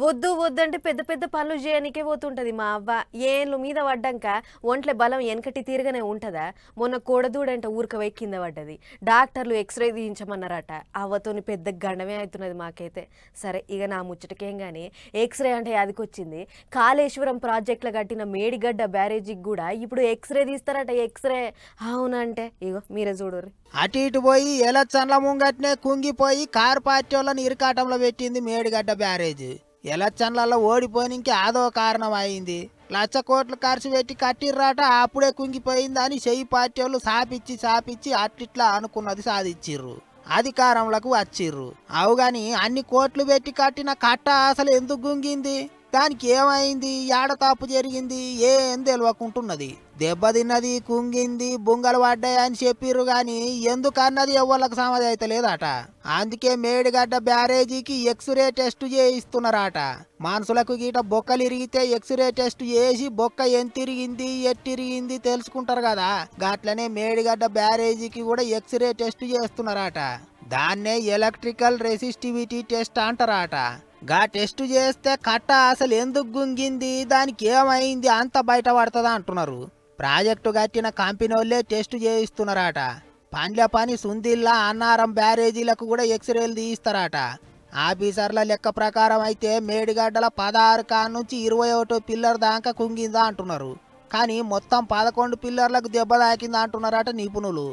వద్దు వద్దంటే పెద్ద పెద్ద పనులు చేయనికే పోతుంటది మా అవ్వ. ఏళ్ళు మీద పడ్డాక ఒంట్లే బలం వెనకటి తీరుగానే ఉంటుందా? మొన్న కోడదూడంట ఊరక కింద పడ్డది. డాక్టర్లు ఎక్స్రే తీయించమన్నారట. అవ్వతోని పెద్ద గండమే అవుతున్నది మాకైతే. సరే ఇక నా ముచ్చటకేం కానీ ఎక్స్రే అంటే అదికొచ్చింది. కాళేశ్వరం ప్రాజెక్టులో కట్టిన మేడిగడ్డ బ్యారేజీకి కూడా ఇప్పుడు ఎక్స్రే తీస్తారట. ఎక్స్రే అవునంటే ఇగో మీరే చూడరు. అటు ఇటు పోయి ఎలక్షన్ల ముంగట్నే కుంగిపోయి కారు పార్టీ వాళ్ళని ఇరకాటంలో పెట్టింది మేడిగడ్డ బ్యారేజ్. ఎలక్షన్లలో ఓడిపోయినకి అదో కారణం అయింది. 1,00,000 కోట్లు ఖర్చు పెట్టి కట్టిర్రాట, అప్పుడే కుంగిపోయింది అని చెయ్యి పార్టీ వాళ్ళు సాపిచ్చి అట్టిట్లా అనుకున్నది సాధించిర్రు, అధికారంలోకి వచ్చిర్రు. అవుగాని అన్ని కోట్లు పెట్టి కట్టిన కట్ట అసలు ఎందుకు గుంగింది, దానికి ఏమైంది, ఏడ తప్పు జరిగింది ఏం తెలియకుంటున్నది. దెబ్బతిన్నది, కుంగింది, బుంగలు పడ్డాయి అని చెప్పిర్రు గాని ఎందుకన్నది ఎవ్వళ్ళకి సమాధి అయితే లేదట. అందుకే మేడిగడ్డ బ్యారేజీకి ఎక్స్రే టెస్ట్ చేయిస్తున్నారట. మనుషులకు గీట బొక్కలు ఇరిగితే ఎక్స్రే టెస్ట్ చేసి బొక్క ఎంతిరిగింది ఎట్టిరిగింది తెలుసుకుంటారు కదా, గట్లనే మేడిగడ్డ బ్యారేజీకి కూడా ఎక్స్రే టెస్ట్ చేస్తున్నారట. దాన్నే ఎలక్ట్రికల్ రెసిస్టివిటీ టెస్ట్ అంటారట. గా టెస్ట్ చేస్తే కట్ట అసలు ఎందుకు గుంగింది, దానికి ఏమైంది అంత బయట పడుతుందా అంటున్నారు. ప్రాజెక్టు కట్టిన కంపెనీ వాళ్ళే టెస్ట్ చేయిస్తున్నారట. పండ్ల పని సుందిల్లా అన్నారం బ్యారేజీలకు కూడా ఎక్స్రేలు తీయిస్తారట. ఆఫీసర్ల లెక్క ప్రకారం అయితే మేడిగడ్డల 16 కాడ నుంచి 21 పిల్లర్ దాకా కుంగిందా అంటున్నారు. కానీ మొత్తం 11 పిల్లర్లకు దెబ్బ తాకిందా అంటున్నారట నిపుణులు.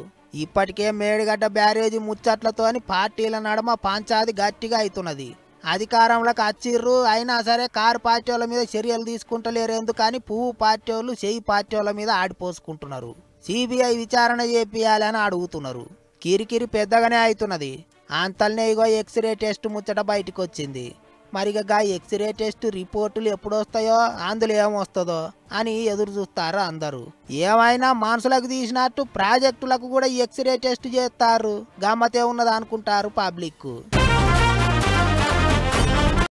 ఇప్పటికే మేడిగడ్డ బ్యారేజీ ముచ్చట్లతోని పార్టీల నడమ పంచాది గట్టిగా అవుతున్నది. అధికారంలోకి వచ్చిర్రు, అయినా సరే కారు పార్టీ వాళ్ళ మీద చర్యలు తీసుకుంటలేరు. ఎందుకని పువ్వు పార్టీ వాళ్ళు చెయ్యి పార్టీ వాళ్ళ మీద ఆడిపోసుకుంటున్నారు. సిబిఐ విచారణ చేపియాలని అడుగుతున్నారు. కిరికిరి పెద్దగానే అవుతున్నది. అంతల్నే ఇగో ఎక్స్రే టెస్ట్ ముచ్చట బయటకు వచ్చింది. మరిగా ఎక్స్రే టెస్ట్ రిపోర్టులు ఎప్పుడు వస్తాయో అందులో ఏమొస్తుందో అని ఎదురు చూస్తారు అందరూ. ఏమైనా మనుషులకు తీసినట్టు ప్రాజెక్టులకు కూడా ఎక్స్రే టెస్ట్ చేస్తారు, గమ్మతే ఉన్నది అనుకుంటారు పబ్లిక్.